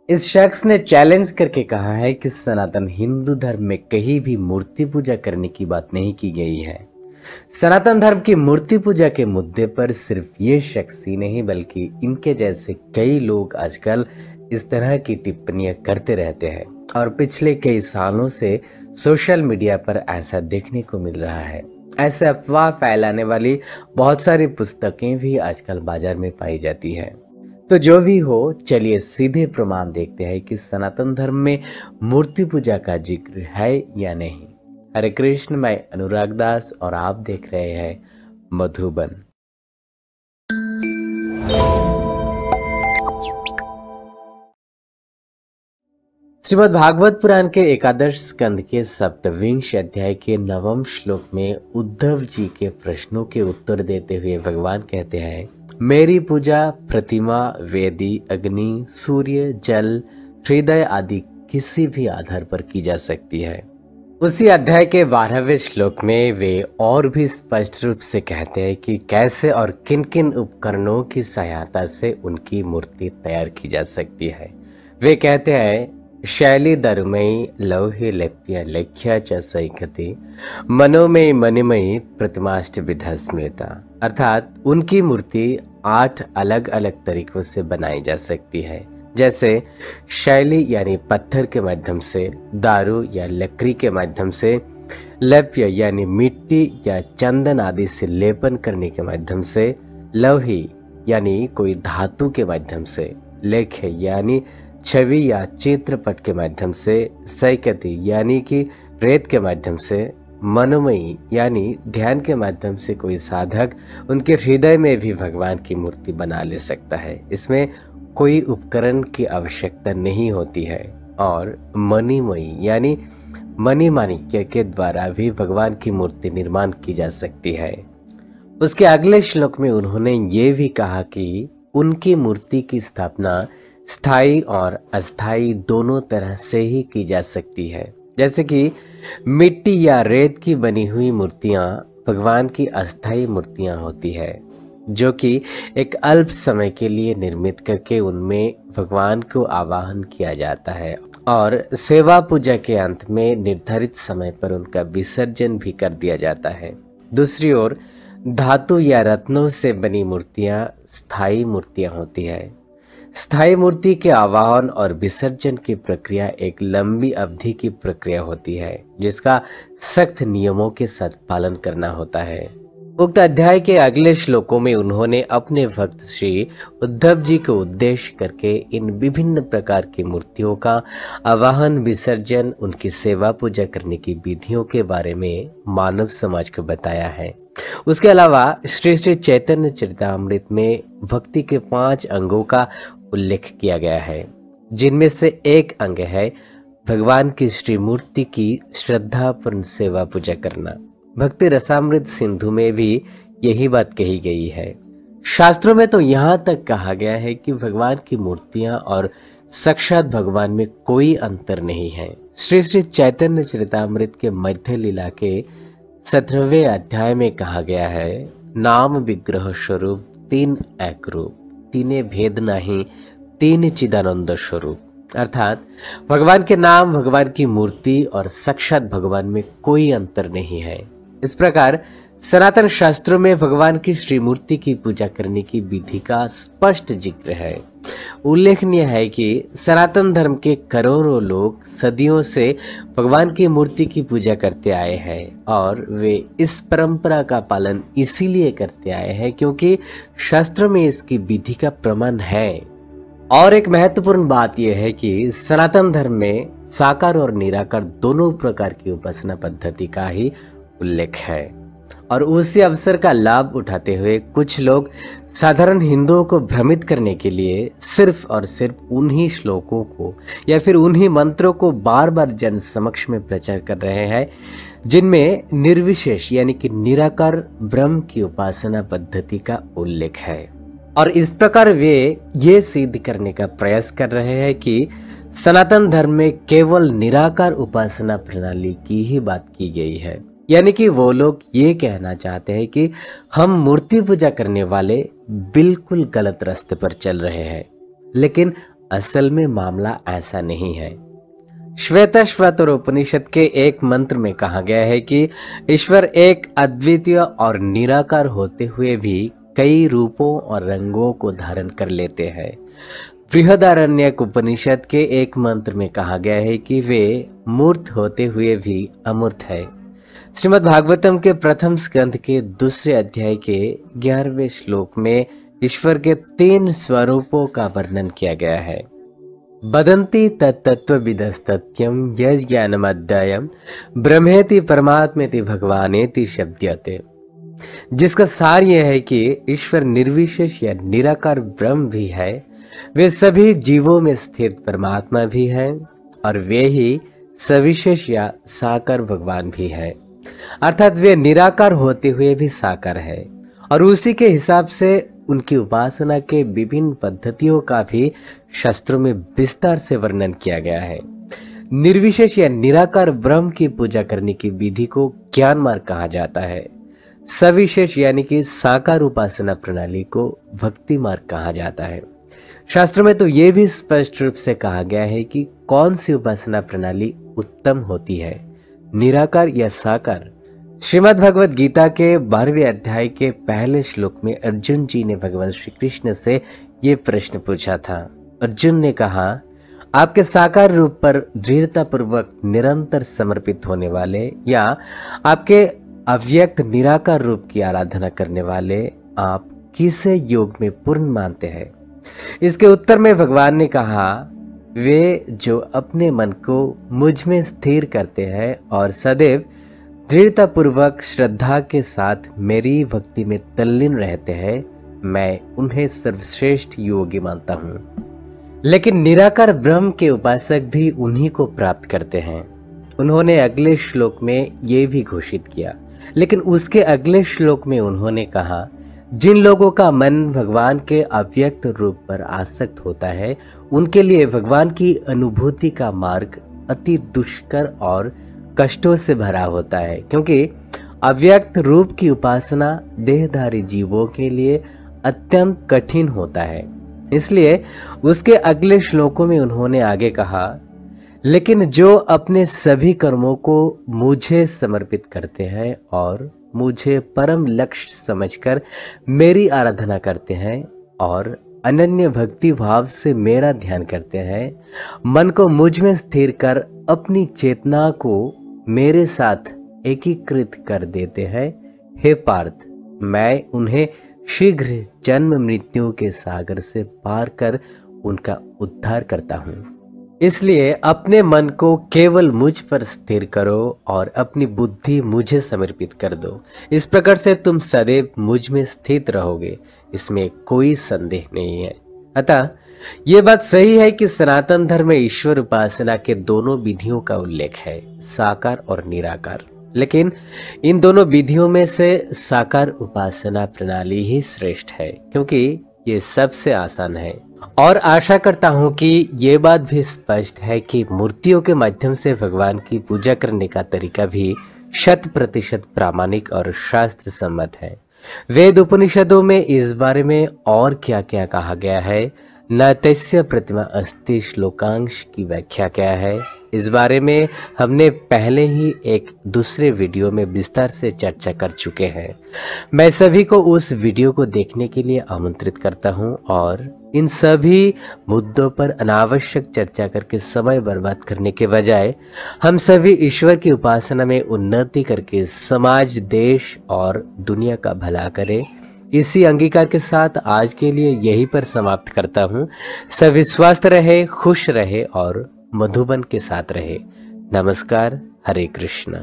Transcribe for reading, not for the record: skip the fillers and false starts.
इस शख्स ने चैलेंज करके कहा है कि सनातन हिंदू धर्म में कहीं भी मूर्ति पूजा करने की बात नहीं की गई है। सनातन धर्म की मूर्ति पूजा के मुद्दे पर सिर्फ ये शख्स ही नहीं बल्कि इनके जैसे कई लोग आजकल इस तरह की टिप्पणियां करते रहते हैं और पिछले कई सालों से सोशल मीडिया पर ऐसा देखने को मिल रहा है। ऐसे अफवाह फैलाने वाली बहुत सारी पुस्तकें भी आजकल बाजार में पाई जाती है। तो जो भी हो, चलिए सीधे प्रमाण देखते हैं कि सनातन धर्म में मूर्ति पूजा का जिक्र है या नहीं। हरे कृष्ण, मैं अनुराग दास और आप देख रहे हैं मधुबन। श्रीमद् भागवत पुराण के एकादश स्कंद के सप्तविंश अध्याय के 9वें श्लोक में उद्धव जी के प्रश्नों के उत्तर देते हुए भगवान कहते हैं, मेरी पूजा प्रतिमा, वेदी, अग्नि, सूर्य, जल, हृदय आदि किसी भी आधार पर की जा सकती है। उसी अध्याय के 12वें श्लोक में वे और भी स्पष्ट रूप से कहते हैं कि कैसे और किन किन उपकरणों की सहायता से उनकी मूर्ति तैयार की जा सकती है। वे कहते हैं, शैली धर्मयी लौहि लेप्य लेख्या च सैकति मनोमयी मणिमयी प्रतिमाष्टविधा स्मृता। अर्थात उनकी मूर्ति 8 अलग अलग तरीकों से बनाई जा सकती है, जैसे शैली यानी पत्थर के माध्यम से, दारू या लकड़ी के माध्यम से, लेप्य यानी मिट्टी या चंदन आदि से लेपन करने के माध्यम से, लौहि यानी कोई धातु के माध्यम से, लेख्य यानी छवि या चित्रपट के माध्यम से, सैकति यानी कि रेत के माध्यम से, मनोमयी यानी ध्यान के माध्यम से कोई साधक उनके हृदय में भी भगवान की मूर्ति बना ले सकता है। इसमें कोई उपकरण की आवश्यकता नहीं होती है। और मणिमयी यानी मणि माणिक्य के द्वारा भी भगवान की मूर्ति निर्माण की जा सकती है। उसके अगले श्लोक में उन्होंने ये भी कहा कि उनकी मूर्ति की स्थापना स्थायी और अस्थायी दोनों तरह से ही की जा सकती है। जैसे कि मिट्टी या रेत की बनी हुई मूर्तियां भगवान की अस्थायी मूर्तियां होती है, जो कि एक अल्प समय के लिए निर्मित करके उनमें भगवान को आवाहन किया जाता है और सेवा पूजा के अंत में निर्धारित समय पर उनका विसर्जन भी कर दिया जाता है। दूसरी ओर धातु या रत्नों से बनी मूर्तियां स्थायी मूर्तियां होती है। स्थायी मूर्ति के आवाहन और विसर्जन की प्रक्रिया एक लंबी अवधि की प्रक्रिया होती है, जिसका सख्त नियमों के साथ पालन करना होता है। उक्त अध्याय के अगले श्लोकों में उन्होंने अपने भक्त श्री उद्धव जी को उद्देश्य करके इन विभिन्न प्रकार की मूर्तियों का आवाहन, विसर्जन, उनकी सेवा पूजा करने की विधियों के बारे में मानव समाज को बताया है। उसके अलावा श्री श्री चैतन्य चरितामृत में भक्ति के 5 अंगों का उल्लेख किया गया है, जिनमें से एक अंग है भगवान की श्री मूर्ति की श्रद्धापूर्ण सेवा पूजा करना। भक्ति रसामृत सिंधु में भी यही बात कही गई है। शास्त्रों में तो यहाँ तक कहा गया है कि भगवान की मूर्तियां और साक्षात भगवान में कोई अंतर नहीं है। श्री श्री चैतन्य चरितामृत के मध्य लीला के 17वें अध्याय में कहा गया है, नाम विग्रह स्वरूप 3 एक रूप, तीने भेद नहीं, 3 चिदानंद स्वरूप। अर्थात भगवान के नाम, भगवान की मूर्ति और साक्षात भगवान में कोई अंतर नहीं है। इस प्रकार सनातन शास्त्रों में भगवान की श्री मूर्ति की पूजा करने की विधि का स्पष्ट जिक्र है। उल्लेखनीय है कि सनातन धर्म के करोड़ों लोग सदियों से भगवान की मूर्ति की पूजा करते आए हैं और वे इस परंपरा का पालन इसीलिए करते आए हैं क्योंकि शास्त्रों में इसकी विधि का प्रमाण है। और एक महत्वपूर्ण बात यह है कि सनातन धर्म में साकार और निराकार दोनों प्रकार की उपासना पद्धति का ही उल्लेख है। और उसी अवसर का लाभ उठाते हुए कुछ लोग साधारण हिंदुओं को भ्रमित करने के लिए सिर्फ और सिर्फ उन्हीं श्लोकों को या फिर उन्हीं मंत्रों को बार बार जन समक्ष में प्रचार कर रहे हैं, जिनमें निर्विशेष यानी कि निराकार ब्रह्म की उपासना पद्धति का उल्लेख है। और इस प्रकार वे ये सिद्ध करने का प्रयास कर रहे हैं कि सनातन धर्म में केवल निराकार उपासना प्रणाली की ही बात की गई है। यानी कि वो लोग ये कहना चाहते हैं कि हम मूर्ति पूजा करने वाले बिल्कुल गलत रास्ते पर चल रहे हैं। लेकिन असल में मामला ऐसा नहीं है। श्वेताश्वतर उपनिषद के एक मंत्र में कहा गया है कि ईश्वर एक अद्वितीय और निराकार होते हुए भी कई रूपों और रंगों को धारण कर लेते हैं। बृहदारण्यक उपनिषद के एक मंत्र में कहा गया है कि वे मूर्त होते हुए भी अमूर्त है। श्रीमद् भागवतम के प्रथम स्कंध के दूसरे अध्याय के 11वें श्लोक में ईश्वर के 3 स्वरूपों का वर्णन किया गया है। बदंती तत्तत्वविदस्तत्यं यज्ञानमध्यायम् ब्रह्मेति परमात्मेति भगवानेति शब्दयते। जिसका सार यह है कि ईश्वर निर्विशेष या निराकार ब्रह्म भी है, वे सभी जीवों में स्थित परमात्मा भी है और वे ही सविशेष या साकार भगवान भी है। अर्थात वे निराकार होते हुए भी साकार है और उसी के हिसाब से उनकी उपासना के विभिन्न पद्धतियों का भी शास्त्रों में विस्तार से वर्णन किया गया है। निर्विशेष या निराकार ब्रह्म की पूजा करने की विधि को ज्ञान मार्ग कहा जाता है। सविशेष यानी कि साकार उपासना प्रणाली को भक्ति मार्ग कहा जाता है। शास्त्रों में तो ये भी स्पष्ट रूप से कहा गया है कि कौन सी उपासना प्रणाली उत्तम होती है, निराकार या साकार। श्रीमद् भगवद गीता के 12वें अध्याय के पहले श्लोक में अर्जुन जी ने भगवान श्री कृष्ण से ये प्रश्न पूछा था। अर्जुन ने कहा, आपके साकार रूप पर दृढ़ता पूर्वक निरंतर समर्पित होने वाले या आपके अव्यक्त निराकार रूप की आराधना करने वाले आप किसे योग में पूर्ण मानते हैं? इसके उत्तर में भगवान ने कहा, वे जो अपने मन को मुझ में स्थिर करते हैं और सदैव दृढ़ता पूर्वक श्रद्धा के साथ मेरी भक्ति में तल्लीन रहते हैं, मैं उन्हें सर्वश्रेष्ठ योगी मानता हूँ। लेकिन निराकार ब्रह्म के उपासक भी उन्हीं को प्राप्त करते हैं। उन्होंने अगले श्लोक में ये भी घोषित किया। लेकिन उसके अगले श्लोक में उन्होंने कहा, जिन लोगों का मन भगवान के अव्यक्त रूप पर आसक्त होता है, उनके लिए भगवान की अनुभूति का मार्ग अति दुष्कर और कष्टों से भरा होता है, क्योंकि अव्यक्त रूप की उपासना देहधारी जीवों के लिए अत्यंत कठिन होता है। इसलिए उसके अगले श्लोकों में उन्होंने आगे कहा, लेकिन जो अपने सभी कर्मों को मुझे समर्पित करते हैं और मुझे परम लक्ष्य समझकर मेरी आराधना करते हैं और अनन्य भक्ति भाव से मेरा ध्यान करते हैं, मन को मुझ में स्थिर कर अपनी चेतना को मेरे साथ एकीकृत कर देते हैं, हे पार्थ, मैं उन्हें शीघ्र जन्म मृत्यु के सागर से पार कर उनका उद्धार करता हूँ। इसलिए अपने मन को केवल मुझ पर स्थिर करो और अपनी बुद्धि मुझे समर्पित कर दो। इस प्रकार से तुम सदैव मुझ में स्थित रहोगे, इसमें कोई संदेह नहीं है। अतः ये बात सही है कि सनातन धर्म में ईश्वर उपासना के दोनों विधियों का उल्लेख है, साकार और निराकार। लेकिन इन दोनों विधियों में से साकार उपासना प्रणाली ही श्रेष्ठ है, क्योंकि ये सबसे आसान है। और आशा करता हूँ कि ये बात भी स्पष्ट है कि मूर्तियों के माध्यम से भगवान की पूजा करने का तरीका भी 100% प्रामाणिक और शास्त्र सम्मत है। वेद उपनिषदों में इस बारे में और क्या क्या कहा गया है, न तस्य प्रतिमा अस्ति श्लोकांश की व्याख्या क्या है, इस बारे में हमने पहले ही एक दूसरे वीडियो में विस्तार से चर्चा कर चुके हैं। मैं सभी को उस वीडियो को देखने के लिए आमंत्रित करता हूं और इन सभी मुद्दों पर अनावश्यक चर्चा करके समय बर्बाद करने के बजाय हम सभी ईश्वर की उपासना में उन्नति करके समाज, देश और दुनिया का भला करें। इसी अंगीकार के साथ आज के लिए यहीं पर समाप्त करता हूँ। सभी स्वस्थ रहे, खुश रहे और मधुबन के साथ रहे। नमस्कार, हरे कृष्ण।